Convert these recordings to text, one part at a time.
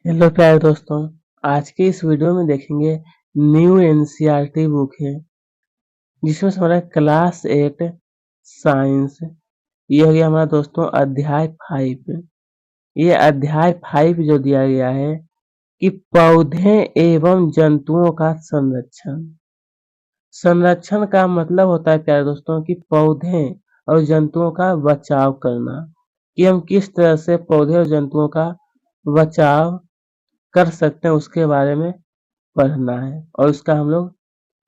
Hello प्यारे दोस्तों, आज के इस वीडियो में देखेंगे न्यू एनसीईआरटी बुक है जिसमें से हमारा क्लास 8 साइंस। ये हो गया हमारा दोस्तों अध्याय 5। ये अध्याय 5 जो दिया गया है कि पौधे एवं जंतुओं का संरक्षण। संरक्षण का मतलब होता है प्यारे दोस्तों कि पौधे और जंतुओं का बचाव करना, कि हम किस तरह से पौधे और जंतुओं का बचाव कर सकते हैं उसके बारे में पढ़ना है। और उसका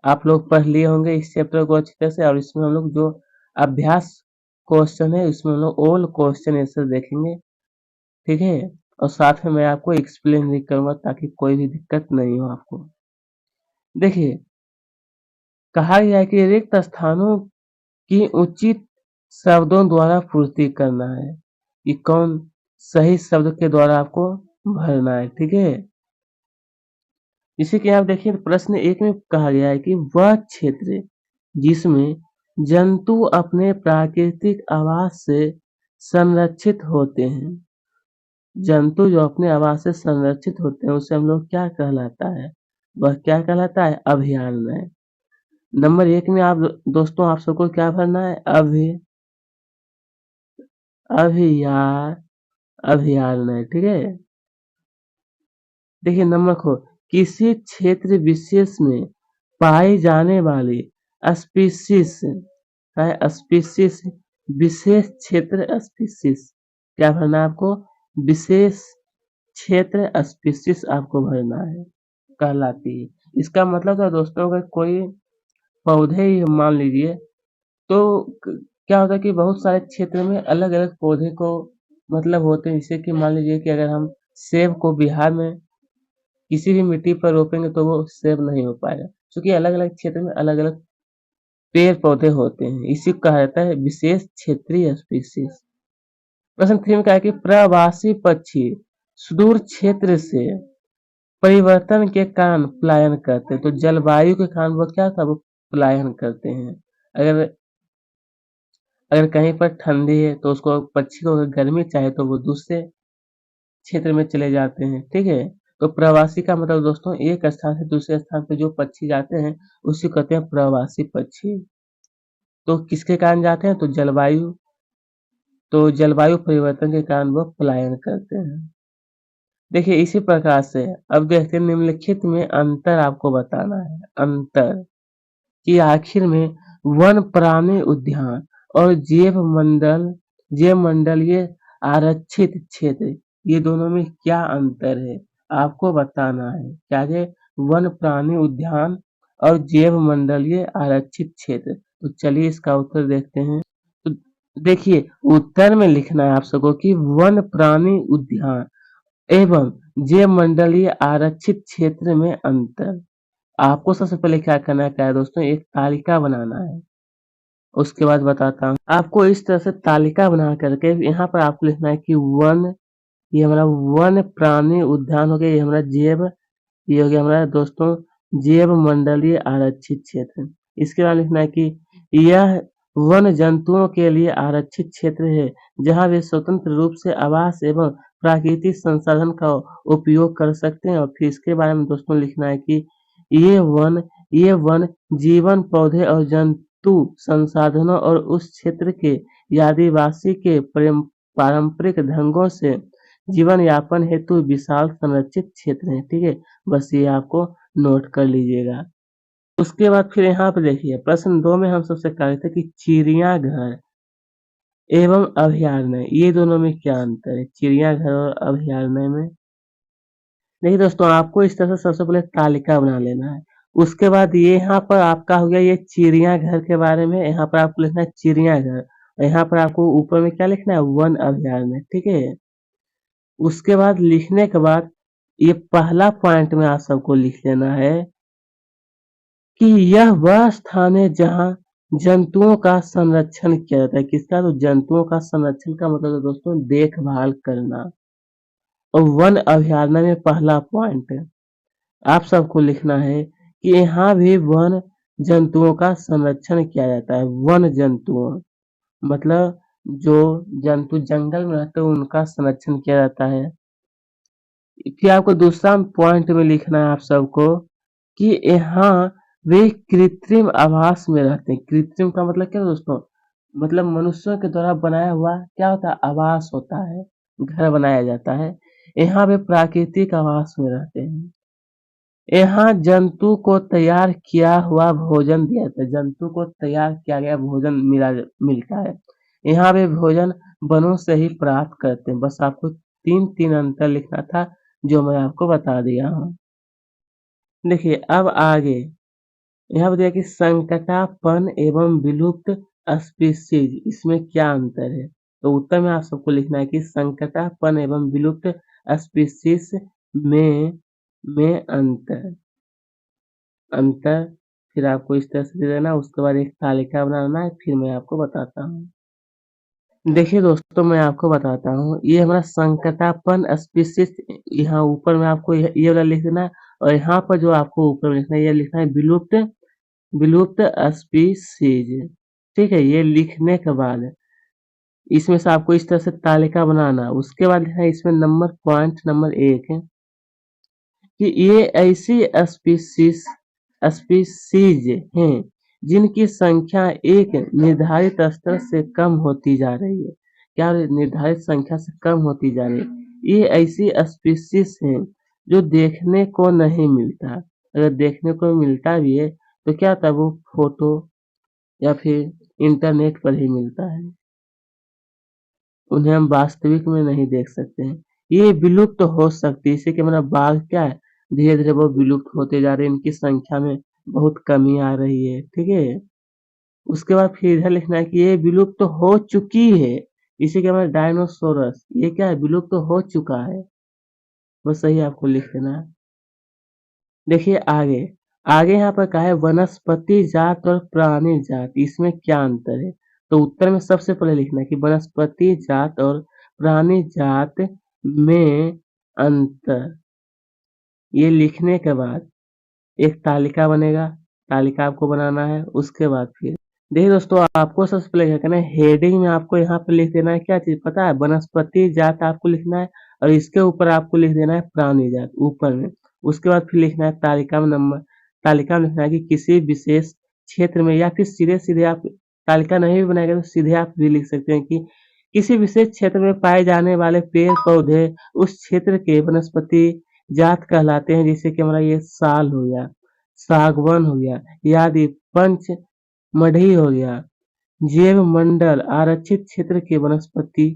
आप लोग पढ़ लिए होंगे इस चैप्टर को अच्छी तरह से। और इसमें हम लोग जो अभ्यास क्वेश्चन है इसमें हम लोग ऑल क्वेश्चन आंसर देखेंगे, ठीक है। और साथ में मैं आपको एक्सप्लेन भी करूंगा ताकि कोई भी दिक्कत नहीं हो आपको। देखिए, कहा गया है कि रिक्त स्थानों की उचित शब्दों द्वारा पूर्ति करना है, कि कौन सही शब्द के द्वारा आपको भरना है, ठीक है। जैसे कि आप देखिए प्रश्न 1 में कहा गया है कि वह क्षेत्र जिसमें जंतु अपने प्राकृतिक आवास से संरक्षित होते हैं। जंतु जो अपने आवास से संरक्षित होते हैं उसे हम लोग क्या कहलाता है? वह क्या कहलाता है? अभयारण्य। नंबर 1 में आप दोस्तों आप सबको क्या भरना है? अभिया अभयारण्य, ठीक है। देखिए नंबर को किसी क्षेत्र विशेष में पाई जाने वाली स्पीशीज है, स्पीशीज विशेष क्षेत्र स्पीशीज क्या भरना है आपको? विशेष क्षेत्र स्पीशीज आपको भरना है, कहलाती है। इसका मतलब है दोस्तों अगर कोई पौधे ही मान लीजिए तो क्या होता है कि बहुत सारे क्षेत्र में अलग अलग पौधे को मतलब होते हैं। जैसे कि मान लीजिए कि अगर हम सेब को बिहार में किसी भी मिट्टी पर रोपेंगे तो वो सेब नहीं हो पाएगा, क्योंकि अलग अलग क्षेत्र में अलग अलग पेड़ पौधे होते हैं। इसी को कहा जाता है विशेष क्षेत्रीय स्पीशीज। प्रश्न 3 में कहा है कि प्रवासी पक्षी सुदूर क्षेत्र से परिवर्तन के कारण पलायन करते हैं। तो जलवायु के कारण वो क्या था? वो पलायन करते हैं। अगर अगर कहीं पर ठंडी है तो उसको पक्षी को अगर गर्मी चाहिए तो वो दूसरे क्षेत्र में चले जाते हैं, ठीक है। तो प्रवासी का मतलब दोस्तों एक स्थान से दूसरे स्थान पे जो पक्षी जाते हैं उसी को कहते हैं प्रवासी पक्षी। तो किसके कारण जाते हैं? तो जलवायु परिवर्तन के कारण वो पलायन करते हैं। देखिए इसी प्रकार से अब देखते हैं निम्नलिखित में अंतर आपको बताना है। अंतर कि आखिर में वन प्राणी उद्यान और जैव मंडलीय आरक्षित क्षेत्र, ये दोनों में क्या अंतर है आपको बताना है। क्या है? वन प्राणी उद्यान और जैव मंडलीय आरक्षित क्षेत्र। तो चलिए इसका उत्तर देखते हैं। तो देखिए उत्तर में लिखना है आप सबको कि वन प्राणी उद्यान एवं जैव मंडलीय आरक्षित क्षेत्र में अंतर। आपको सबसे पहले क्या करना है प्यारे दोस्तों? एक तालिका बनाना है। उसके बाद बताता हूँ आपको। इस तरह से तालिका बना करके यहाँ पर आपको लिखना है कि वन, ये हमारा वन प्राणी उद्यान हो गया, ये हमारा जैव, ये हो गया हमारा दोस्तों जैव मंडलीय आरक्षित क्षेत्र। इसके बाद लिखना है कि यह वन जंतुओं के लिए आरक्षित क्षेत्र है जहाँ वे स्वतंत्र रूप से आवास एवं प्राकृतिक संसाधन का उपयोग कर सकते हैं। और फिर इसके बारे में दोस्तों लिखना है कि ये वन ये वन जीवन पौधे और जंतु संसाधनों और उस क्षेत्र के आदिवासी के पारंपरिक ढंगों से जीवन यापन हेतु विशाल संरक्षित क्षेत्र है, ठीक है। बस ये आपको नोट कर लीजिएगा। उसके बाद फिर यहाँ पे देखिए प्रश्न 2 में हम सबसे कह रहे थे कि चिड़ियाघर एवं अभयारण्य, ये दोनों में क्या अंतर है? चिड़ियाघर और अभयारण्य में देखिए दोस्तों आपको इस तरह से सबसे पहले तालिका बना लेना है। उसके बाद ये यहाँ पर आपका हो गया ये चिड़ियाघर के बारे में। यहाँ पर आपको लिखना है चिड़ियाघर और यहाँ पर आपको ऊपर में क्या लिखना है? वन अभयारण्य, ठीक है। उसके बाद लिखने के बाद ये पहला पॉइंट में आप सबको लिख लेना है कि यह वह स्थान है जहाँ जंतुओं का संरक्षण किया जाता है। किसका? तो जंतुओं का संरक्षण का मतलब है दोस्तों देखभाल करना। और वन अभयारण्य में पहला पॉइंट है आप सबको लिखना है कि यहाँ भी वन जंतुओं का संरक्षण किया जाता है। वन जंतुओं मतलब जो जंतु जंगल में रहते हैं उनका संरक्षण किया जाता है। फिर आपको दूसरा पॉइंट में लिखना है आप सबको कि यहाँ वे कृत्रिम आवास में रहते हैं। कृत्रिम का मतलब क्या है दोस्तों? मतलब मनुष्यों के द्वारा बनाया हुआ क्या होता है? आवास होता है, घर बनाया जाता है। यहाँ वे प्राकृतिक आवास में रहते हैं। यहाँ जंतु को तैयार किया हुआ भोजन दिया जाता है। जंतु को तैयार किया गया भोजन मिलता है। यहाँ पे भोजन वनों से ही प्राप्त करते हैं। बस आपको तीन तीन अंतर लिखना था, जो मैं आपको बता दिया हूँ। देखिए अब आगे यहाँ पर दिया कि संकटापन एवं विलुप्त स्पीशीज, इसमें क्या अंतर है? तो उत्तर में आप सबको लिखना है कि संकटापन एवं विलुप्त स्पीशीज में अंतर फिर आपको इस तरह से दे देना। उसके बाद एक तालिका बनाना है, फिर मैं आपको बताता हूँ। देखिए दोस्तों, मैं आपको बताता हूँ, ये हमारा संकटापन स्पीशीज, यहाँ ऊपर में आपको ये वाला लिख देना है। और यहाँ पर जो आपको ऊपर में लिखना है, ये लिखना है विलुप्त विलुप्त स्पीशीज। ठीक है, ये लिखने के बाद इसमें से आपको इस तरह से तालिका बनाना। उसके बाद लिखना है इसमें पॉइंट नंबर 1 है कि ये ऐसी स्पीशीज स्पीशीज हैं जिनकी संख्या एक निर्धारित स्तर से कम होती जा रही है। क्या निर्धारित संख्या से कम होती जा रही है? ये ऐसी स्पीशीज हैं जो देखने को नहीं मिलता। अगर देखने को मिलता भी है तो क्या होता है? वो फोटो या फिर इंटरनेट पर ही मिलता है। उन्हें हम वास्तविक में नहीं देख सकते हैं। ये विलुप्त हो सकती है। इसी के मतलब बाघ क्या है? धीरे धीरे वो विलुप्त होते जा रहे हैं। इनकी संख्या में बहुत कमी आ रही है। ठीक है, उसके बाद फिर इधर लिखना है कि ये विलुप्त हो चुकी है। इसी के मतलब डायनोसोरस, ये क्या है? विलुप्त हो चुका है। वो सही आपको लिख देना है। देखिए आगे आगे यहाँ पर कहा है वनस्पति जात और प्राणी जात, इसमें क्या अंतर है? तो उत्तर में सबसे पहले लिखना है कि वनस्पति जात और प्राणी जात में अंतर। ये लिखने के बाद एक तालिका बनेगा। तालिका आपको बनाना है। उसके बाद फिर देखिए दोस्तों, आपको सबसे पहले क्या करना है, हेडिंग में आपको यहाँ पे लिख देना है क्या चीज पता है? वनस्पति जात आपको लिखना है, और इसके ऊपर आपको लिख देना है प्राणी जात ऊपर में। उसके बाद फिर लिखना है तालिका में लिखना है कि किसी विशेष क्षेत्र में, या फिर सीधे सीधे आप तालिका नहीं भी बनाएगा तो सीधे आप भी लिख सकते हैं कि किसी विशेष क्षेत्र में पाए जाने वाले पेड़ पौधे उस क्षेत्र के वनस्पति जात कहलाते हैं। जैसे कि हमारा ये साल हो गया, सागवान हो गया, आदि पंच मढ़ई हो गया। जैव मंडल आरक्षित क्षेत्र के वनस्पति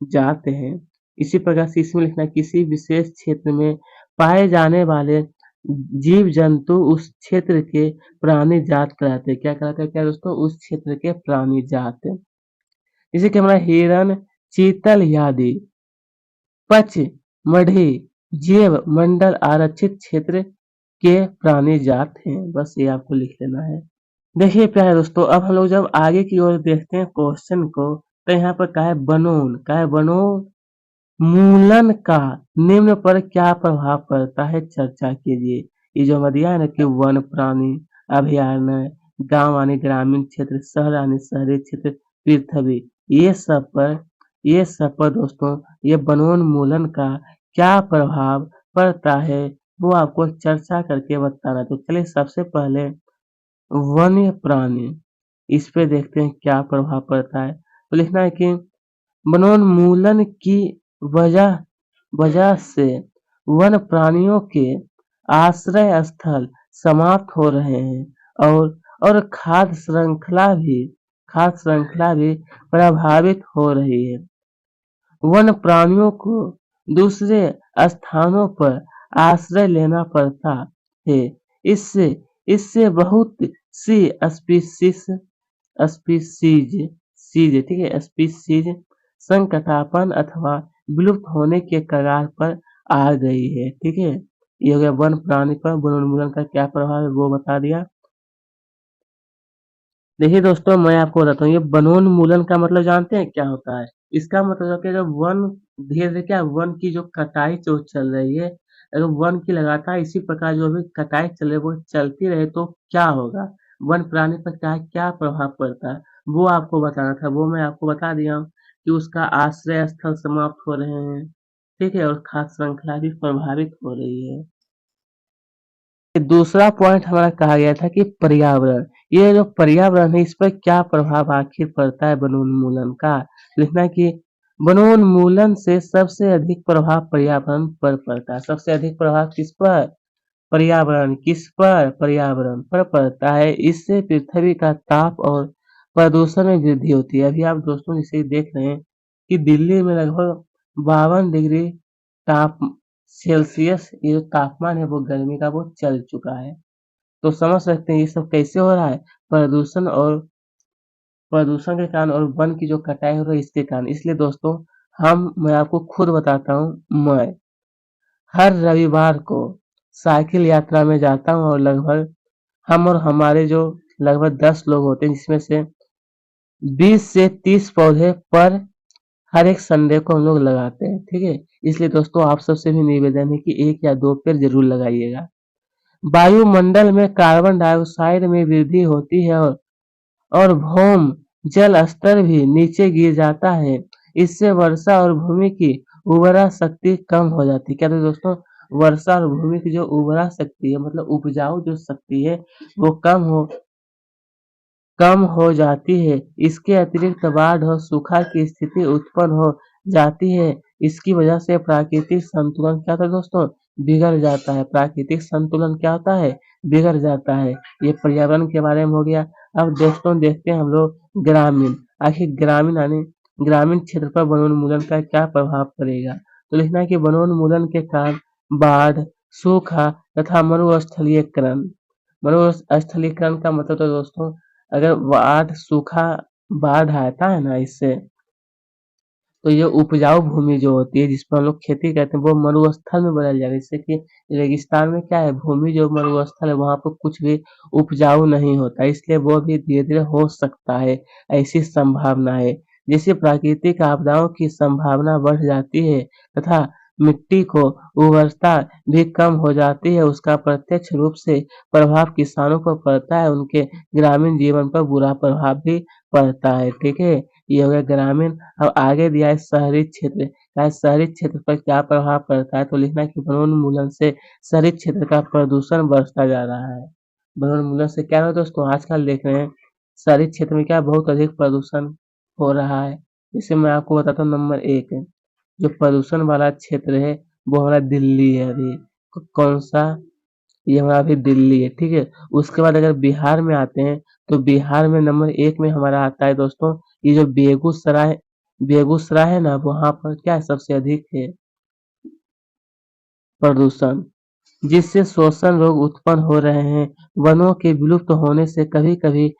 जात हैं। इसी प्रकार से इसमें लिखना है किसी विशेष क्षेत्र में पाए जाने वाले जीव जंतु उस क्षेत्र के प्राणी जात कहलाते हैं। क्या कहलाते हैं? क्या दोस्तों? उस क्षेत्र के प्राणी जात। जैसे कि हमारा हिरण, चीतल आदि पच मढ़ी जैव मंडल आरक्षित क्षेत्र के प्राणी जात हैं। बस ये आपको लिख लेना है। देखिए प्यारे दोस्तों, अब हम लोग जब आगे की ओर देखते हैं क्वेश्चन को, तो यहाँ पर क्या है बनोन मूलन का निम्न पर क्या प्रभाव पड़ता है, चर्चा कीजिए। ये जो हमें दिया है ना कि वन प्राणी अभयारण्य, गांव यानी ग्रामीण क्षेत्र, शहर यानी शहरी क्षेत्र, पृथ्वी, ये सब पर दोस्तों ये वनोन्मूलन का क्या प्रभाव पड़ता है, वो आपको चर्चा करके बताना है। तो चलिए सबसे पहले वन्य प्राणी, इस पे देखते हैं क्या प्रभाव पड़ता है। तो लिखना है कि वनोन्मूलन की वजह वजह से वन प्राणियों के आश्रय स्थल समाप्त हो रहे हैं, और खाद्य श्रृंखला भी प्रभावित हो रही है। वन प्राणियों को दूसरे स्थानों पर आश्रय लेना पड़ता है। इससे इससे बहुत सी स्पीशीज स्पीशीज सीज ठीक है स्पीशीज संकटापन अथवा विलुप्त होने के कगार पर आ गई है। ठीक है, ये हो गया वन प्राणी पर वनोन्मूलन का क्या प्रभाव है वो बता दिया। देखिए दोस्तों, मैं आपको बताता हूँ, ये वनोन्मूलन का मतलब जानते हैं क्या होता है? इसका मतलब है कि जब वन धीरे धीरे क्या वन की जो कटाई जो चल रही है, अगर वन की लगातार इसी प्रकार जो भी कटाई चल रही है वो चलती रहे तो क्या होगा, वन प्राणी पर क्या क्या प्रभाव पड़ता है, वो आपको बताना था। वो मैं आपको बता दिया हूँ कि उसका आश्रय स्थल समाप्त हो रहे हैं, ठीक है, और खाद्य श्रृंखला भी प्रभावित हो रही है। दूसरा पॉइंट हमारा कहा गया था कि पर्यावरण, ये जो पर्यावरण है इस पर क्या प्रभाव आखिर पड़ता है वनोन्मूलन का। लिखना है कि वनोन्मूलन से सबसे अधिक प्रभाव पर्यावरण पर पड़ता है। सबसे अधिक प्रभाव किस पर? पर्यावरण। किस पर? पर्यावरण पर पड़ता है। इससे पृथ्वी का ताप और प्रदूषण में वृद्धि होती है। अभी आप दोस्तों इसे देख रहे हैं कि दिल्ली में लगभग 52 डिग्री ताप सेल्सियस ये जो तापमान है वो गर्मी का वो चल चुका है। तो समझ सकते हैं ये सब कैसे हो रहा है? प्रदूषण और प्रदूषण के कारण और वन की जो कटाई हो रही है इसके कारण। इसलिए दोस्तों मैं आपको खुद बताता हूँ, मैं हर रविवार को साइकिल यात्रा में जाता हूँ और लगभग हम और हमारे जो लगभग 10 लोग होते हैं जिसमें से 20 से 30 पौधे पर हर एक संडे को हम लोग लगाते हैं। ठीक है, इसलिए दोस्तों आप सबसे भी निवेदन है कि 1 या 2 पेड़ जरूर लगाइएगा। वायुमंडल में कार्बन डाइऑक्साइड में वृद्धि होती है और भौम जल स्तर भी नीचे गिर जाता है। इससे वर्षा और भूमि की उर्वरा शक्ति कम हो जाती है। क्या तो दोस्तों वर्षा और भूमि की जो उर्वरा शक्ति है मतलब उपजाऊ जो शक्ति है वो कम हो जाती है। इसके अतिरिक्त बाढ़ और सूखा की स्थिति उत्पन्न हो जाती है। इसकी वजह से प्राकृतिक संतुलन क्या होता है दोस्तों? बिगड़ जाता है। प्राकृतिक संतुलन क्या होता है? बिगड़ जाता है। ये पर्यावरण के बारे में हो गया। अब दोस्तों देखते हैं हम लोग ग्रामीण, आखिर ग्रामीण क्षेत्र पर वनोन्मूलन का क्या प्रभाव पड़ेगा। तो लिखना है कि वनोन्मूलन के कारण बाढ़, सूखा तथा मरुस्थलीकरण का मतलब तो दोस्तों अगर बाढ़ आता है ना इससे तो ये उपजाऊ भूमि जो होती है जिस पर हम लोग खेती करते हैं वो मरुस्थल में बदल जाएगी। जैसे कि रेगिस्तान में क्या है, भूमि जो मरुस्थल है वहां पर कुछ भी उपजाऊ नहीं होता, इसलिए वो भी धीरे धीरे हो सकता है, ऐसी संभावना है। जिससे प्राकृतिक आपदाओं की संभावना बढ़ जाती है तथा मिट्टी को उर्वरता भी कम हो जाती है। उसका प्रत्यक्ष रूप से प्रभाव किसानों पर पड़ता है, उनके ग्रामीण जीवन पर बुरा प्रभाव भी पड़ता है। ठीक है, ये हो गया ग्रामीण। अब आगे दिया है शहरी क्षेत्र। शहरी क्षेत्र पर क्या प्रभाव पड़ता है तो लिखना है कि वनोन्मूलन से शहरी क्षेत्र का प्रदूषण बढ़ता जा रहा है। वनोन्मूलन से क्या है दोस्तों, आजकल देख रहे हैं शहरी क्षेत्र में क्या बहुत अधिक प्रदूषण हो रहा है। इसे मैं आपको बताता हूँ। नंबर 1 है जो प्रदूषण वाला क्षेत्र है वो हमारा दिल्ली है। अभी कौन सा? ये हमारा अभी दिल्ली है। ठीक है, उसके बाद अगर बिहार में आते हैं तो बिहार में नंबर 1 में हमारा आता है दोस्तों ये जो बेगूसराय है ना वहां पर क्या है सबसे अधिक है प्रदूषण, जिससे शोषण रोग उत्पन्न हो रहे हैं। वनों के विलुप्त होने से कभी कभी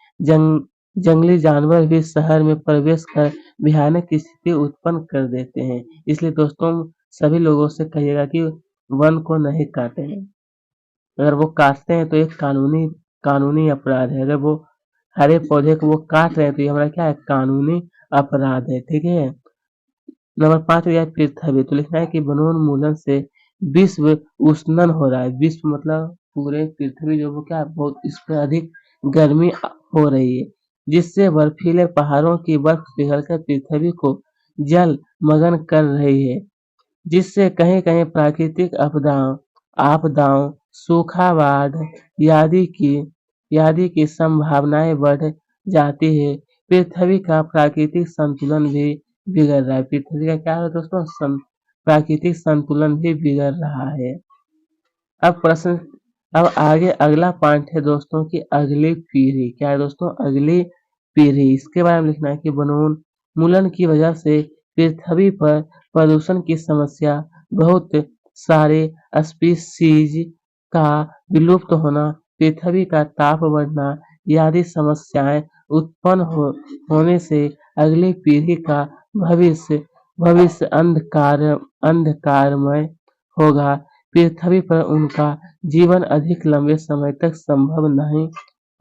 जंगली जानवर भी शहर में प्रवेश कर भयानक स्थिति उत्पन्न कर देते हैं। इसलिए दोस्तों सभी लोगों से कहिएगा कि वन को नहीं काटें। अगर वो काटते हैं तो एक कानूनी अपराध है। अगर वो हरे पौधे को वो काट रहे हैं तो ये हमारा क्या है, कानूनी अपराध है। ठीक है, नंबर 5 हो गया पृथ्वी। तो लिखना है कि वनोन्मूलन से विश्व उष्णन हो रहा है। विश्व मतलब पूरे पृथ्वी जो वो क्या है, बहुत इस पर अधिक गर्मी हो रही है, जिससे बर्फीले पहाड़ों की बर्फ पिघलकर पृथ्वी को जल मग्न कर रही है। जिससे कहीं-कहीं प्राकृतिक आपदाओं, सूखा, बाढ़ आदि की संभावनाएं बढ़ जाती है। पृथ्वी का प्राकृतिक संतुलन भी बिगड़ रहा है। पृथ्वी का क्या है दोस्तों, प्राकृतिक संतुलन भी बिगड़ रहा है। अब प्रश्न अब आगे अगला पॉइंट है दोस्तों की अगली पीढ़ी। क्या है दोस्तों, अगली पीढ़ी। इसके बारे में लिखना है कि वनोन्मूलन की वजह से पृथ्वी पर प्रदूषण की समस्या, बहुत सारे स्पीशीज का विलुप्त होना, पृथ्वी का ताप बढ़ना आदि समस्याएं उत्पन्न होने से अगली पीढ़ी का भविष्य भविष्य अंधकारमय होगा। पृथ्वी पर उनका जीवन अधिक लंबे समय तक संभव नहीं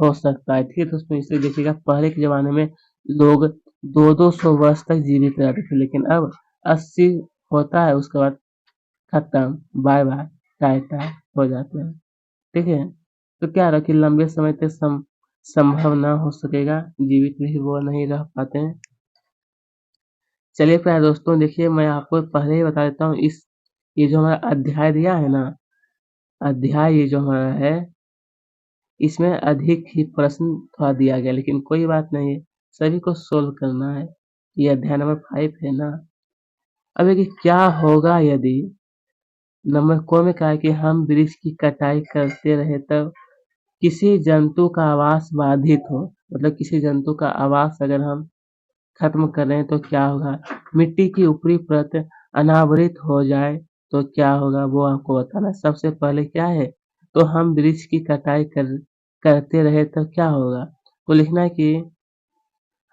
हो सकता है। ठीक है दोस्तों, इसलिए देखिएगा पहले के जमाने में लोग 200-200 वर्ष तक जीवित रहते थे, लेकिन अब 80 होता है उसके बाद खत्म, बाय बाय, टाटा हो जाते हैं। ठीक है, तो क्या रहा कि लंबे समय तक संभव ना हो सकेगा, जीवित भी वो नहीं रह पाते हैं। चलिए प्यारे दोस्तों देखिए मैं आपको पहले ही बता देता हूँ इस ये जो हमारा अध्याय दिया है ना, अध्याय ये जो हमारा है, इसमें अधिक ही प्रश्न थोड़ा दिया गया, लेकिन कोई बात नहीं है, सभी को सोल्व करना है। ये अध्याय नंबर 5 है ना। अब देखिए क्या होगा यदि नंबर को में कहा है कि हम वृक्ष की कटाई करते रहे तब किसी जंतु का आवास बाधित हो, मतलब किसी जंतु का आवास अगर हम खत्म कर रहे हैं तो क्या होगा? मिट्टी की ऊपरी परत अनावृत हो जाए तो क्या होगा वो आपको बताना है। सबसे पहले क्या है, तो हम वृक्ष की कटाई करते रहे तो क्या होगा? तो लिखना है कि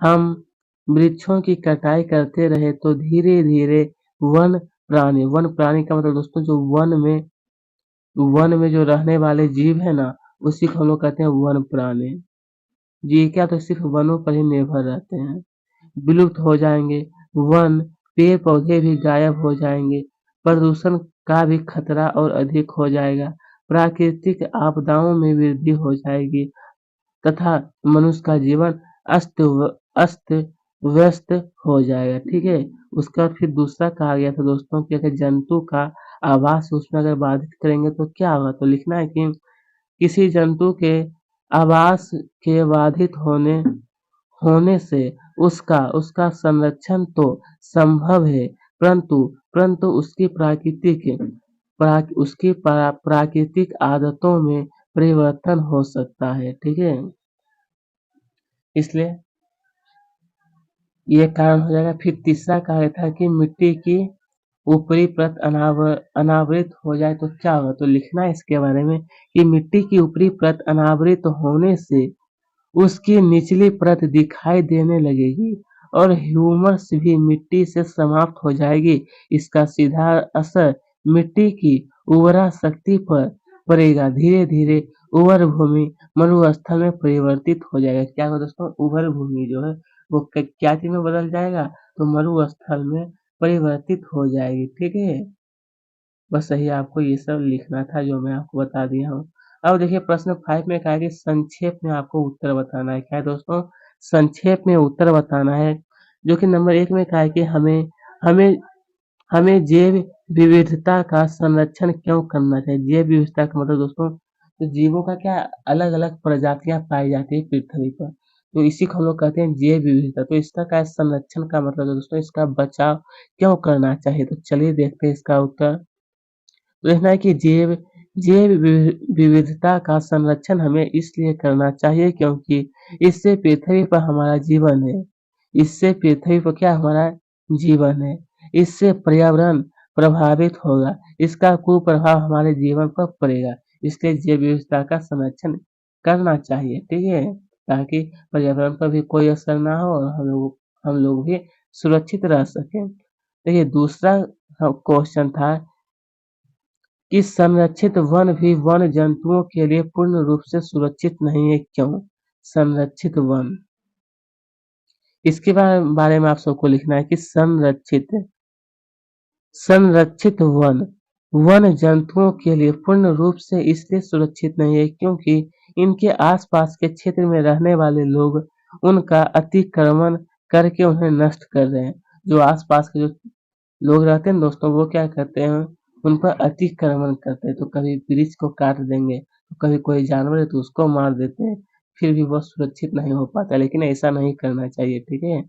हम वृक्षों की कटाई करते रहे तो धीरे धीरे वन प्राणी का मतलब दोस्तों जो वन में जो रहने वाले जीव है ना, उसी को हम लोग कहते हैं वन प्राणी। जी क्या तो सिर्फ वनों पर ही निर्भर रहते हैं, विलुप्त हो जाएंगे। वन पेड़ पौधे भी गायब हो जाएंगे, प्रदूषण का भी खतरा और अधिक हो जाएगा, प्राकृतिक आपदाओं में वृद्धि हो जाएगी तथा मनुष्य का जीवन अस्त व्यस्त हो जाएगा। ठीक है, उसके बाद फिर दूसरा कहा गया था दोस्तों कि अगर जंतु का आवास उसमें अगर बाधित करेंगे तो क्या होगा? तो लिखना है कि किसी जंतु के आवास के बाधित होने से उसका उसका संरक्षण तो संभव है, परंतु परंतु उसकी प्राकृतिक आदतों में परिवर्तन हो सकता है। ठीक है, इसलिए ये कारण हो जाएगा। फिर तीसरा कहा था कि मिट्टी की ऊपरी परत अनावृत हो जाए तो क्या होगा? तो लिखना है इसके बारे में कि मिट्टी की ऊपरी परत अनावृत होने से उसकी निचली परत दिखाई देने लगेगी और ह्यूमस भी मिट्टी से समाप्त हो जाएगी। इसका सीधा असर मिट्टी की उर्वरा शक्ति पर पड़ेगा। धीरे धीरे उर्वर भूमि मरुस्थल में परिवर्तित हो जाएगा। क्या होगा दोस्तों? उर्वर भूमि जो है वो क्या चीज में बदल जाएगा? तो मरुस्थल में परिवर्तित हो जाएगी। ठीक है, बस यही आपको ये सब लिखना था जो मैं आपको बता दिया हूँ। अब देखिए प्रश्न 5 में कहा है कि संक्षेप में आपको उत्तर बताना है। क्या है दोस्तों? संक्षेप में उत्तर बताना है, जो कि नंबर 1 में कहा है कि हमें हमें हमें जैव विविधता का संरक्षण क्यों करना चाहिए? जैव विविधता का मतलब दोस्तों तो जीवों का क्या अलग अलग प्रजातियां पाई जाती है पृथ्वी पर, तो इसी को हम लोग कहते हैं जैव विविधता। तो इसका क्या है? संरक्षण का मतलब है दोस्तों इसका बचाव क्यों करना चाहिए? तो चलिए देखते हैं इसका उत्तर। देखना है कि जैव विविधता का संरक्षण हमें इसलिए करना चाहिए क्योंकि इससे पृथ्वी पर हमारा जीवन है। इससे पृथ्वी पर क्या हमारा जीवन है। इससे पर्यावरण प्रभावित होगा, इसका कुप्रभाव हमारे जीवन पर पड़ेगा। इसलिए जैव विविधता का संरक्षण करना चाहिए। ठीक है, ताकि पर्यावरण पर भी कोई असर ना हो और हम लोग भी सुरक्षित रह सकें। देखिए दूसरा क्वेश्चन था कि संरक्षित वन भी वन जंतुओं के लिए पूर्ण रूप से सुरक्षित नहीं है, क्यों? संरक्षित वन, इसके बारे में आप सबको लिखना है कि संरक्षित वन जंतुओं के लिए पूर्ण रूप से इसलिए सुरक्षित नहीं है क्योंकि इनके आसपास के क्षेत्र में रहने वाले लोग उनका अतिक्रमण करके उन्हें नष्ट कर रहे हैं। जो आसपास के जो लोग रहते हैं दोस्तों वो क्या करते हैं, उन पर अतिक्रमण करते हैं। तो कभी वृक्ष को काट देंगे, तो कभी कोई जानवर है तो उसको मार देते हैं, फिर भी वो सुरक्षित नहीं हो पाता। लेकिन ऐसा नहीं करना चाहिए। ठीक है,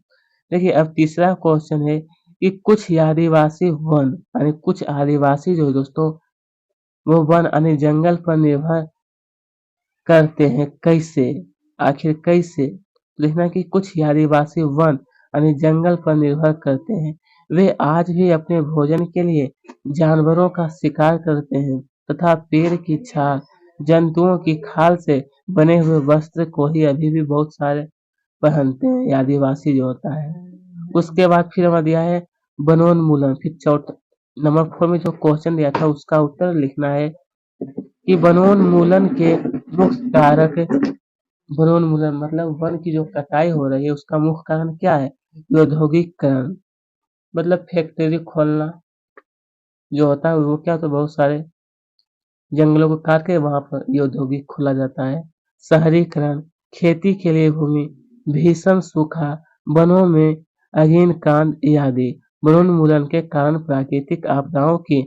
देखिए अब तीसरा क्वेश्चन है कि कुछ आदिवासी वन यानी कुछ आदिवासी जो है दोस्तों वो वन यानी जंगल पर निर्भर करते हैं, कैसे? आखिर कैसे? लिखना कि कुछ आदिवासी वन यानी जंगल पर निर्भर करते हैं। वे आज भी अपने भोजन के लिए जानवरों का शिकार करते हैं तथा पेड़ की छाल, जंतुओं की खाल से बने हुए वस्त्र को ही अभी भी बहुत सारे पहनते हैं, ये आदिवासी जो होता है। उसके बाद फिर हमारा दिया है वनोन्मूलन। फिर चौथा नंबर 4 में जो क्वेश्चन दिया था उसका उत्तर लिखना है कि वनोन्मूलन के मुख्य कारक, वनोन्मूलन मतलब वन की जो कटाई हो रही है उसका मुख्य कारण क्या है? औद्योगिकरण, मतलब फैक्ट्री खोलना जो होता है वो क्या, तो बहुत सारे जंगलों को काट के वहां पर ये औद्योगिक खोला जाता है। शहरीकरण, खेती के लिए भूमि, भीषण सूखा, वनों में अग्निकांड आदि वनोन्मूलन के कारण प्राकृतिक आपदाओं की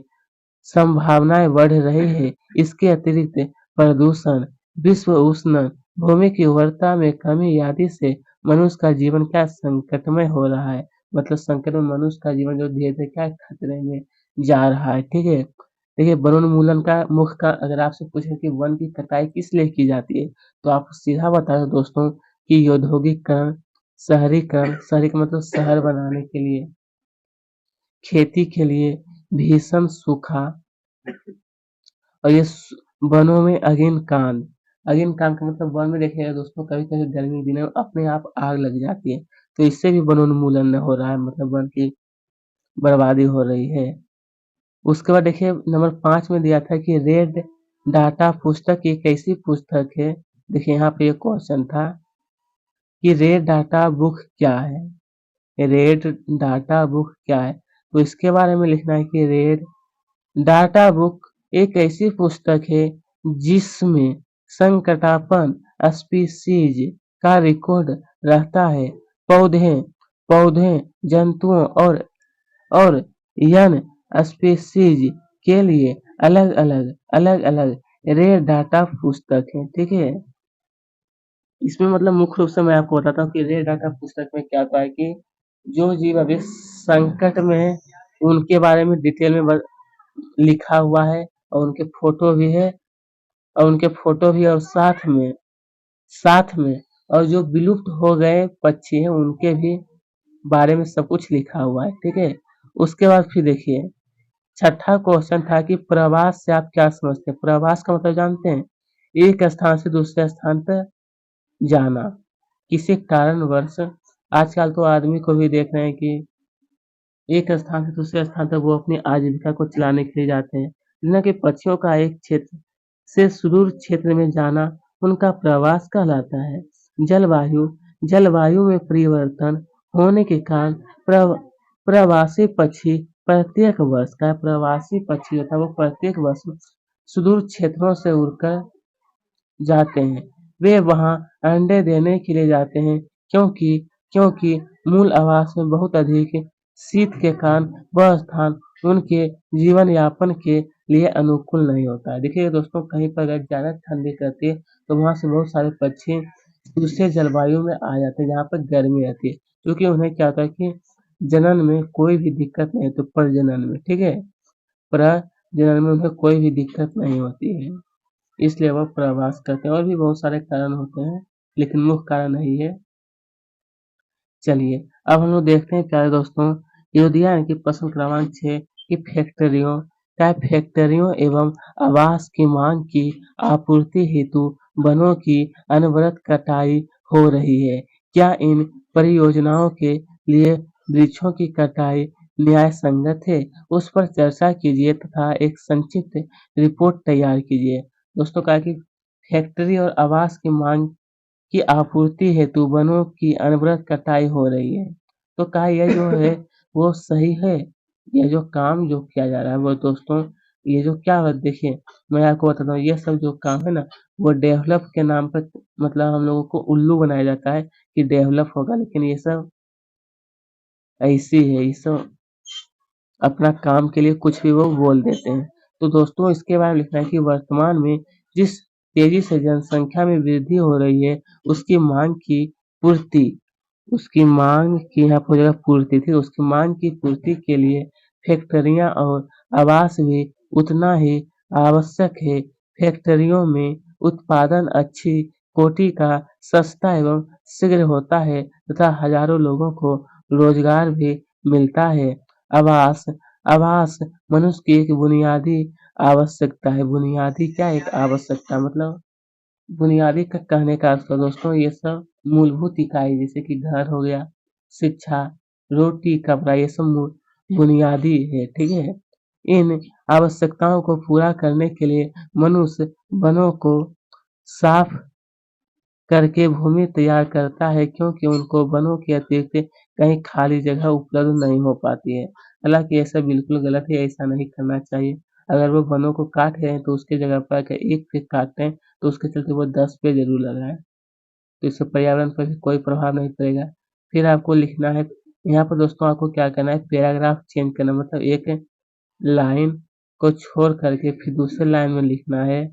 संभावनाएं बढ़ रही है। इसके अतिरिक्त प्रदूषण, विश्व उष्णन, भूमि की उर्वरता में कमी आदि से मनुष्य का जीवन क्या संकटमय हो रहा है। मतलब संकट में मनुष्य का जीवन जो धीरे धीरे क्या खतरे में जा रहा है। ठीक है, देखिए वनोन्मूलन का मुख्य का अगर आपसे पूछे कि वन की कटाई किस लिए की जाती है, तो आप सीधा बता दो दोस्तों कि औद्योगिकरण, शहरीकरण, शहरी का मतलब शहर बनाने के लिए, खेती के लिए, भीषण सूखा, और ये वनों में अग्निकांड। अग्निकांड का मतलब वन में देखिएगा दोस्तों कभी कभी गर्मी के दिनों में अपने आप आग लग जाती है, तो इससे भी वनोन्मूलन हो रहा है, मतलब वन की बर्बादी हो रही है। उसके बाद देखिए नंबर 5 में दिया था कि रेड डाटा पुस्तक एक ऐसी पुस्तक है, देखिए यहाँ पे एक क्वेश्चन था कि रेड डाटा बुक क्या है। रेड डाटा बुक क्या है, तो इसके बारे में लिखना है कि रेड डाटा बुक एक ऐसी पुस्तक है जिसमें संकटापन स्पीशीज का रिकॉर्ड रहता है। पौधे पौधे जंतुओं और यन स्पीशीज के लिए अलग अलग रेयर डाटा पुस्तक है। ठीक है, इसमें मतलब मुख्य रूप से मैं आपको बताता हूँ कि रेयर डाटा पुस्तक में क्या होता है कि जो जीव अभी संकट में है उनके बारे में डिटेल में लिखा हुआ है, और उनके फोटो भी है, और साथ में और जो विलुप्त हो गए पक्षी हैं उनके भी बारे में सब कुछ लिखा हुआ है। ठीक है, उसके बाद फिर देखिए छठा क्वेश्चन था कि प्रवास से आप क्या समझते हैं। प्रवास का मतलब जानते हैं, एक स्थान से दूसरे स्थान पर जाना किसी कारणवश। आजकल तो आदमी को भी देख रहे हैं कि एक स्थान से दूसरे स्थान तक वो अपनी आजीविका को चलाने के लिए जाते हैं। न कि पक्षियों का एक क्षेत्र से सुदूर क्षेत्र में जाना उनका प्रवास कहलाता है। जलवायु जलवायु में परिवर्तन होने के कारण प्र, प्रवासी पक्षी प्रत्येक वर्ष का प्रवासी पक्षी होता है वो प्रत्येक वर्ष सुदूर क्षेत्रों से उड़कर जाते हैं। वे वहां अंडे देने के लिए जाते हैं, क्योंकि क्योंकि मूल आवास में बहुत अधिक शीत के कारण वह स्थान उनके जीवन यापन के लिए अनुकूल नहीं होता है। देखिए दोस्तों कहीं पर अगर ज्यादा ठंडी करती है तो वहां से बहुत सारे पक्षी दूसरे जलवायु में आ जाते हैं जहाँ पर गर्मी रहती है, क्योंकि उन्हें क्या होता है कि जनन में कोई भी दिक्कत नहीं, तो प्रजनन में, ठीक है, प्रजनन में उन्हें कोई भी दिक्कत नहीं होती है, इसलिए वह प्रवास करते हैं। और भी बहुत सारे कारण होते हैं लेकिन मुख्य कारण यही है। चलिए अब हम लोग देखते हैं प्यारे दोस्तों योदिया की प्रश्न क्रमांक 6 की फैक्ट्रियों एवं आवास की मांग की आपूर्ति हेतु वनों की अनवरत कटाई हो रही है। क्या इन परियोजनाओं के लिए वृक्षों की कटाई न्याय संगत है? उस पर चर्चा कीजिए तथा एक संक्षिप्त रिपोर्ट तैयार कीजिए। दोस्तों कहा कि फैक्ट्री और आवास की मांग की आपूर्ति हेतु वनों की अनवरत कटाई हो रही है। तो कहा यह जो है वो सही है। यह जो काम जो किया जा रहा है वो दोस्तों ये जो क्या है देखिए मैं आपको बताता हूँ, ये सब जो काम है ना वो डेवलप के नाम पर मतलब हम लोगों को उल्लू बनाया जाता है कि डेवलप होगा, लेकिन ये सब ऐसी है, ये सब अपना काम के लिए कुछ भी वो बोल देते हैं। तो दोस्तों इसके बारे में लिखना है कि वर्तमान में जिस तेजी से जनसंख्या में वृद्धि हो रही है उसकी मांग की पूर्ति उसकी मांग की यहाँ पर जगह पूर्ति थी, उसकी मांग की पूर्ति के लिए फैक्ट्रियां और आवास भी उतना ही आवश्यक है। फैक्ट्रियों में उत्पादन अच्छी कोटि का सस्ता एवं शीघ्र होता है तथा हजारों लोगों को रोजगार भी मिलता है। आवास आवास मनुष्य की एक बुनियादी आवश्यकता है। बुनियादी क्या एक आवश्यकता मतलब बुनियादी का कहने का अर्थ है दोस्तों ये सब मूलभूत इकाई जैसे कि घर हो गया, शिक्षा, रोटी, कपड़ा, ये सब बुनियादी है। ठीक है, इन आवश्यकताओं को पूरा करने के लिए मनुष्य वनों को साफ करके भूमि तैयार करता है, क्योंकि उनको वनों के अतिरिक्त कहीं खाली जगह उपलब्ध नहीं हो पाती है। हालांकि ऐसा बिल्कुल गलत है, ऐसा नहीं करना चाहिए। अगर वो वनों को काट रहे हैं तो उसकी जगह पर अगर एक पेड़ काटते हैं तो उसके चलते वो 10 पेड़ जरूर लगाएं, तो इससे पर्यावरण पर भी कोई प्रभाव नहीं पड़ेगा। फिर आपको लिखना है यहाँ पर दोस्तों आपको क्या करना है पैराग्राफ चेंज करना, मतलब एक लाइन को छोड़ करके फिर दूसरे लाइन में लिखना है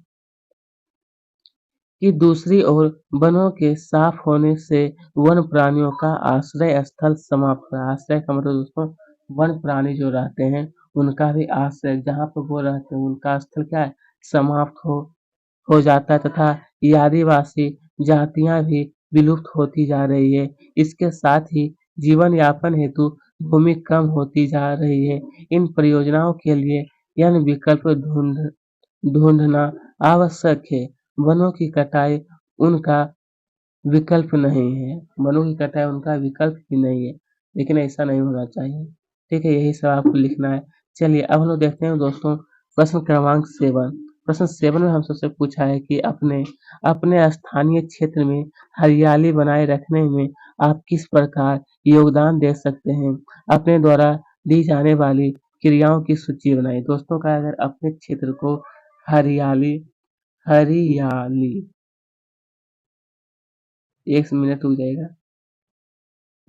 कि दूसरी ओर वनों के साफ होने से वन प्राणियों का आश्रय स्थल समाप्त हुआ। आश्रय का मतलब दोस्तों वन प्राणी जो रहते हैं उनका भी आश्रय जहाँ पर वो रहते हैं उनका स्थल क्या है समाप्त हो जाता है तथा ये आदिवासी जातियां भी विलुप्त होती जा रही है। इसके साथ ही जीवन यापन हेतु भूमि कम होती जा रही है। इन परियोजनाओं के लिए यह विकल्प ढूंढना आवश्यक है। वनों की कटाई उनका विकल्प नहीं है। वनों की कटाई उनका विकल्प ही नहीं है, लेकिन ऐसा नहीं होना चाहिए। ठीक है, यही सब आपको लिखना है। चलिए अब हम लोग देखते हैं दोस्तों प्रश्न क्रमांक 7। प्रश्न 7 में हमसे पूछा है कि अपने अपने स्थानीय क्षेत्र में हरियाली बनाए रखने में आप किस प्रकार योगदान दे सकते हैं? अपने द्वारा दी जाने वाली क्रियाओं की सूची बनाइए। दोस्तों का अगर अपने क्षेत्र को हरियाली हरियाली 1 मिनट रुक जाइएगा।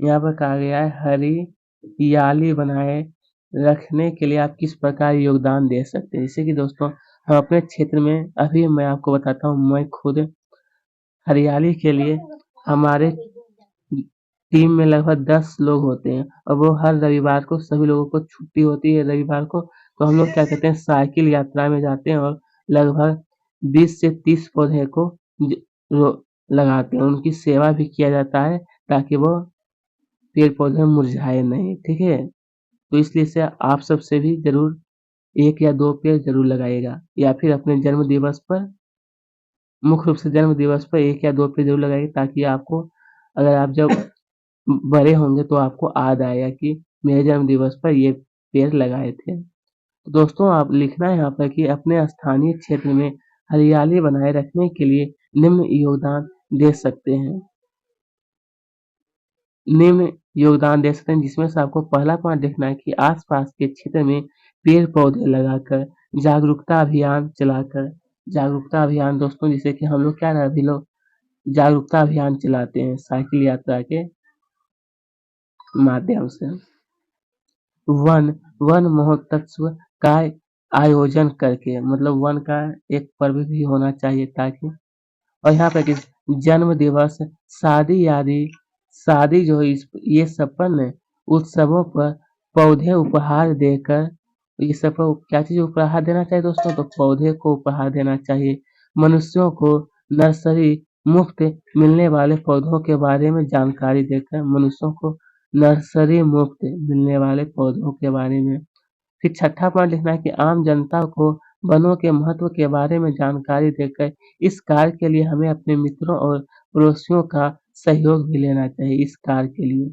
यहाँ पर कहा गया है हरियाली बनाए रखने के लिए आप किस प्रकार योगदान दे सकते हैं। जैसे कि दोस्तों हम अपने क्षेत्र में अभी मैं आपको बताता हूँ, मैं खुद हरियाली के लिए हमारे टीम में लगभग 10 लोग होते हैं और वो हर रविवार को सभी लोगों को छुट्टी होती है रविवार को, तो हम लोग क्या कहते हैं साइकिल यात्रा में जाते हैं और लगभग 20 से 30 पौधे को लगाते हैं। उनकी सेवा भी किया जाता है ताकि वो पेड़ पौधे मुरझाए नहीं। ठीक है, तो इसलिए से आप सबसे भी जरूर 1 या 2 पेड़ जरूर लगाइएगा, या फिर अपने जन्म दिवस पर मुख्य रूप से जन्म दिवस पर 1 या 2 पेड़ जरूर लगाइए, ताकि आपको अगर आप जब बड़े होंगे तो आपको याद आएगा कि मेरे जन्म दिवस पर ये पेड़ लगाए थे। तो दोस्तों आप लिखना है यहाँ पर कि अपने स्थानीय क्षेत्र में हरियाली बनाए रखने के लिए निम्न योगदान दे सकते हैं। निम्न योगदान दे सकते हैं, जिसमें से आपको पहला पॉइंट देखना है कि आसपास के क्षेत्र में पेड़ पौधे लगाकर जागरूकता अभियान चलाकर। जागरूकता अभियान दोस्तों जैसे कि हम लोग क्या है अभी लोग जागरूकता अभियान चलाते हैं साइकिल यात्रा के माध्यम से। वन वन महोत्सव का आयोजन करके, मतलब वन का एक पर्व भी होना चाहिए ताकि, और यहाँ पे किस जन्म दिवस शादी जो है ये सब पर न उत्सवों पर पौधे उपहार देकर, ये सब पर क्या चीज उपहार देना चाहिए दोस्तों, तो पौधे को उपहार देना चाहिए। मनुष्यों को नर्सरी मुफ्त मिलने वाले पौधों के बारे में जानकारी देकर, मनुष्यों को नर्सरी मुफ्त मिलने वाले पौधों के बारे में। फिर छठा पॉइंट लिखना है कि आम जनता को वनों के महत्व के बारे में जानकारी देकर इस कार्य के लिए हमें अपने मित्रों और पड़ोसियों का सहयोग भी लेना चाहिए। इस कार्य के लिए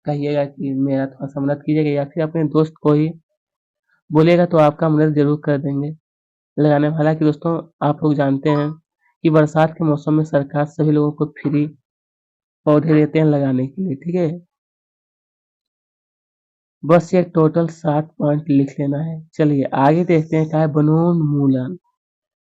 कहिएगा कि मेरा थोड़ा सा मदद कीजिएगा, या फिर अपने दोस्त को ही बोलिएगा तो आपका मदद जरूर कर देंगे लगाने में। हालांकि दोस्तों आप लोग जानते हैं कि बरसात के मौसम में सरकार सभी लोगों को फ्री पौधे देते हैं लगाने के लिए। ठीक है, बस ये टोटल 7 पॉइंट लिख लेना है। चलिए आगे देखते हैं क्या है वनोन्मूलन।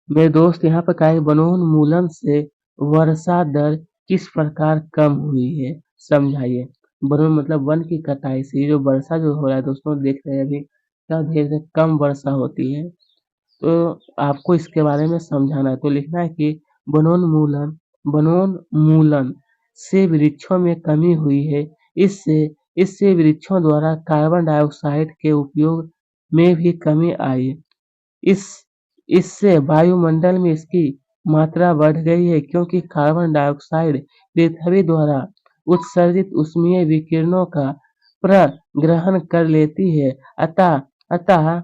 मेरे दोस्त यहाँ पर क्या है वनोन्मूलन से वर्षा दर किस प्रकार कम हुई है, समझाइए। वनों मतलब वन की कटाई से ये जो वर्षा जो हो रहा है दोस्तों देख रहे हैं अभी क्या धीरे धीरे कम वर्षा होती है, तो आपको इसके बारे में समझाना है। तो लिखना है कि वनोन्मूलन वनोन्मूलन से वृक्षों में कमी हुई है। इससे इससे वृक्षों द्वारा कार्बन डाइऑक्साइड के उपयोग में भी कमी आई। इस इससे वायुमंडल में इसकी मात्रा बढ़ गई है, क्योंकि कार्बन डाइऑक्साइड पृथ्वी द्वारा उत्सर्जित ऊष्मीय विकिरणों का प्रग्रहण कर लेती है। अतः अतः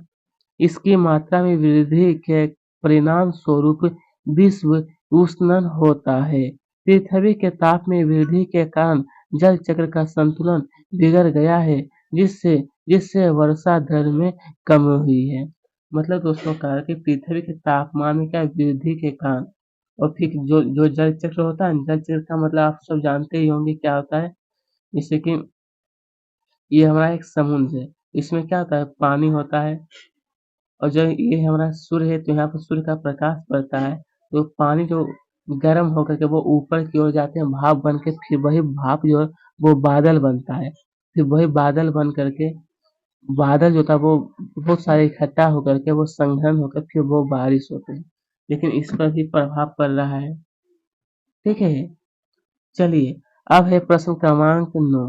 इसकी मात्रा में वृद्धि के परिणाम स्वरूप विश्व उष्णन होता है। पृथ्वी के ताप में वृद्धि के कारण जल चक्र का संतुलन बिगड़ गया है, जिससे जिससे वर्षा दर में कमी हुई है। मतलब दोस्तों कहा कि पृथ्वी के तापमान में क्या वृद्धि के कारण, और फिर जो जो जल चक्र होता है जल चक्र का मतलब आप सब जानते ही होंगे क्या होता है। जैसे कि ये हमारा एक समुद्र है, इसमें क्या होता है पानी होता है, और जब ये हमारा सूर्य है तो यहाँ पर सूर्य का प्रकाश पड़ता है, तो पानी जो गर्म होकर के वो ऊपर की ओर जाते हैं भाप बन के, फिर वही भाप जो है वो बादल बनता है, फिर वही बादल बन करके बादल जो था वो बहुत सारे इकट्ठा होकर के वो संघनन होकर फिर वो बारिश होते हैं, लेकिन इस पर भी प्रभाव पड़ रहा है। ठीक है, चलिए अब है प्रश्न क्रमांक 9।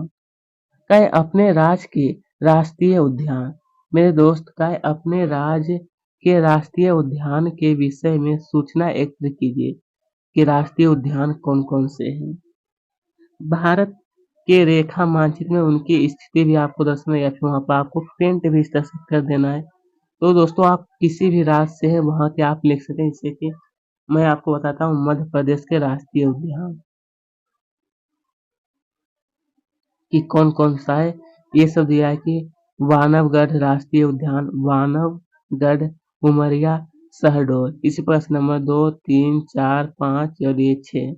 कहे अपने राज्य के राष्ट्रीय उद्यान, मेरे दोस्त कहे अपने राज्य के राष्ट्रीय उद्यान के विषय में सूचना एकत्र कीजिए कि राष्ट्रीय उद्यान कौन कौन से हैं। भारत के रेखा मानचित्र में उनकी स्थिति भी आपको दर्शाना है या फिर वहाँ पर आपको पेंट भी इस तरह से कर देना है। तो दोस्तों आप किसी भी राज्य से हैं वहाँ के आप लिख सकते हैं, जैसे कि मैं आपको बताता हूँ मध्य प्रदेश के राष्ट्रीय उद्यान कि कौन कौन सा है। ये सब दिया है कि वानवगढ़ राष्ट्रीय उद्यान, वानवगढ़, उमरिया, शहडोल। इसी प्रश्न नंबर 2, 3, 4, 5 और ये 6,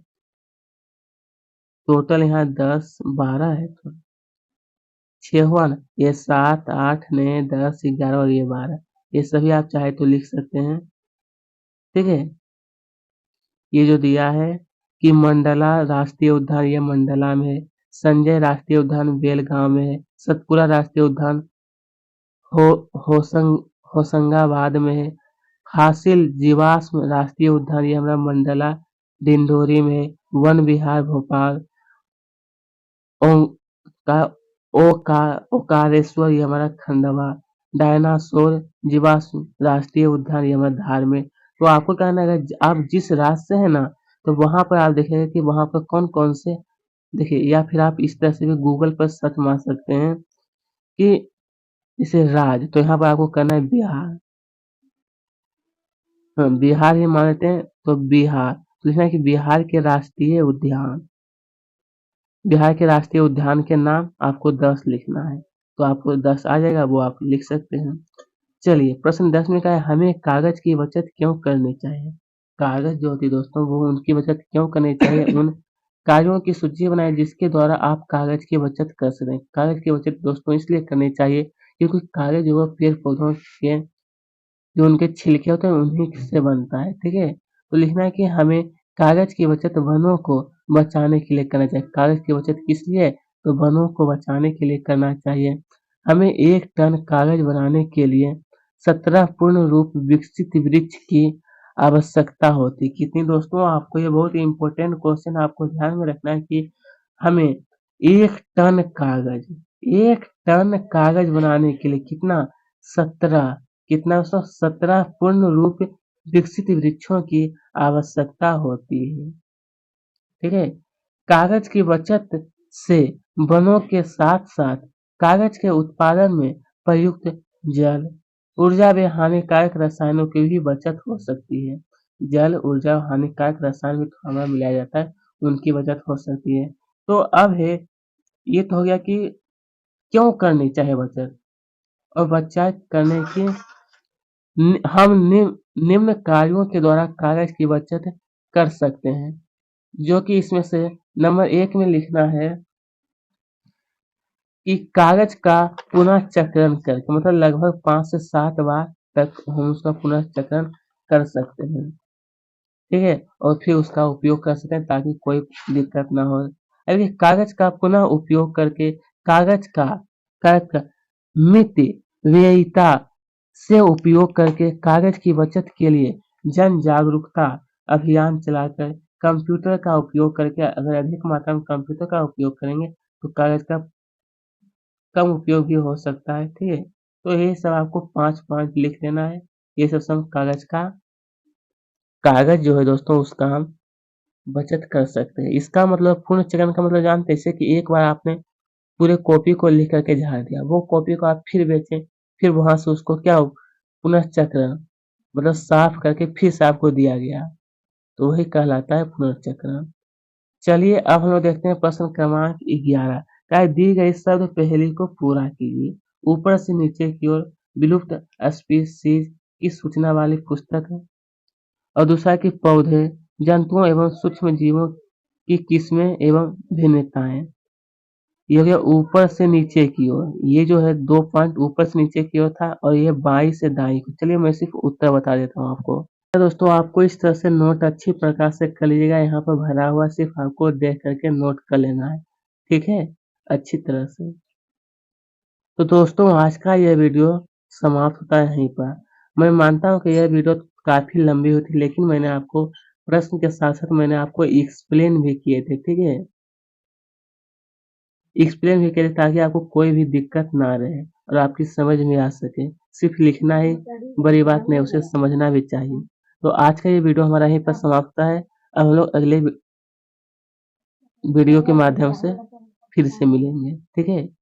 टोटल यहाँ 10, 12 है तो 6 हुआ ना, ये 7, 8, 9, 10, 11 और ये 12, ये सभी आप चाहे तो लिख सकते हैं। ठीक है, ये जो दिया है कि मंडला राष्ट्रीय उद्यान ये मंडला में है, संजय राष्ट्रीय उद्यान बेलगांव में है, सतपुरा राष्ट्रीय उद्यान हो होशंगाबाद में है, हासिल जीवाश्म राष्ट्रीय उद्यान ये हमारा मंडला डिंडोरी में है, वन विहार भोपाल, ओंका ओकारेश्वर ये हमारा खंडवा, डायनासोर जीवाश्म राष्ट्रीय उद्यान ये हमारा धार में। तो आपको कहना है अगर आप जिस राज्य से है ना तो वहां पर आप देखेंगे कि वहां पर कौन कौन से, देखिए या फिर आप इस तरह से भी गूगल पर सर्च मार सकते हैं कि जैसे राज्य, तो यहाँ पर आपको करना है बिहार। हाँ, बिहार ही मान लेते हैं तो बिहार, तो लिखना है कि बिहार के राष्ट्रीय उद्यान, बिहार के राष्ट्रीय उद्यान के नाम आपको 10 लिखना है, तो आपको 10 आ जाएगा, वो आप लिख सकते हैं। चलिए प्रश्न 10 में क्या है, हमें कागज की बचत क्यों करनी चाहिए। कागज जो होती है दोस्तों वो उनकी बचत क्यों करनी चाहिए, उन कार्यों की सूची बनाएं जिसके द्वारा आप कागज की बचत कर सकें। कागज की बचत दोस्तों इसलिए करनी चाहिए क्योंकि कागज जो है पेड़ पौधों के जो उनके छिलके होते हैं उन्हीं से बनता है। ठीक है, तो लिखना है कि हमें कागज की बचत वनों को बचाने के लिए करना चाहिए। कागज की बचत किस लिए, तो वनों को बचाने के लिए करना चाहिए। हमें 1 टन कागज बनाने के लिए 17 पूर्ण रूप विकसित वृक्ष की आवश्यकता होती। कितनी दोस्तों, आपको ये बहुत ही इंपॉर्टेंट क्वेश्चन आपको ध्यान में रखना है कि हमें 1 टन कागज, 1 टन कागज बनाने के लिए कितना, 17, कितना दोस्तों, 17 पूर्ण रूप विकसित वृक्षों की आवश्यकता होती है। ठीक है, कागज की बचत से वनों के साथ साथ कागज के उत्पादन में प्रयुक्त जल, ऊर्जा व हानिकारक रसायनों की भी बचत हो सकती है। जल, ऊर्जा, हानिकारक रसायन भी हमें मिलाया जाता है, उनकी बचत हो सकती है। तो अब है, ये तो हो गया कि क्यों करनी चाहिए बचत, और बचत करने की हम निम्न कार्यों के द्वारा कागज की बचत कर सकते हैं, जो कि इसमें से नंबर 1 में लिखना है कि कागज का पुनः चक्रण करके, मतलब लगभग 5 से 7 बार तक हम उसका पुनः चक्रण कर सकते हैं। ठीक है, और फिर उसका उपयोग कर सकते हैं ताकि कोई दिक्कत ना हो। अभी कागज का पुनः उपयोग करके कागज का मिति व्ययिता से उपयोग करके कागज की बचत के लिए जन जागरूकता अभियान चलाकर कंप्यूटर का उपयोग करके, अगर अधिक मात्रा में कंप्यूटर का उपयोग करेंगे तो कागज का कम उपयोग भी हो सकता है। ठीक है, तो ये सब आपको 5 पॉइंट लिख देना है। ये सब कागज का, कागज जो है दोस्तों उसका हम बचत कर सकते हैं। इसका मतलब पूर्ण चक्रण का मतलब जानते हैं, जैसे कि एक बार आपने पूरे कॉपी को लिख करके झाड़ दिया, वो कॉपी को आप फिर बेचें, फिर वहां से उसको क्या पुनर्चक्रण, मतलब साफ करके फिर से आपको दिया गया, तो वही कहलाता है पुनर्चक्रण। चलिए अब हम लोग देखते हैं प्रश्न क्रमांक 11। क्या दी गई शब्द पहेली को पूरा कीजिए। ऊपर से नीचे की ओर विलुप्त स्पीशीज की सूचना वाली पुस्तक है, और दूसरा कि पौधे, जंतुओं एवं सूक्ष्म जीवों की किस्में एवं भिन्नताएं। ये हो गया ऊपर से नीचे की ओर, ये जो है 2 पॉइंट ऊपर से नीचे की ओर था, और ये बाईं से दाईं को। चलिए मैं सिर्फ उत्तर बता देता हूँ आपको। तो दोस्तों आपको इस तरह से नोट अच्छी प्रकार से कर लीजिएगा, यहाँ पर भरा हुआ सिर्फ आपको देख करके नोट कर लेना है। ठीक है, अच्छी तरह से। तो दोस्तों आज का यह वीडियो समाप्त होता है यहीं पर। मैं मानता हूँ कि यह वीडियो काफ़ी लंबी होती, लेकिन मैंने आपको प्रश्न के साथ-साथ मैंने आपको एक्सप्लेन भी किए थे, ठीक है? एक्सप्लेन भी किए थे ताकि आपको कोई भी दिक्कत ना रहे और आपकी समझ में आ सके। सिर्फ़ लिखना ही बड़ी बात नहीं, उसे समझना भी चाहिए। तो आज का ये वीडियो हमारा यहीं पर समाप्त होता है। अब हम लोग अगले वीडियो के माध्यम से फिर से मिलेंगे, ठीक है?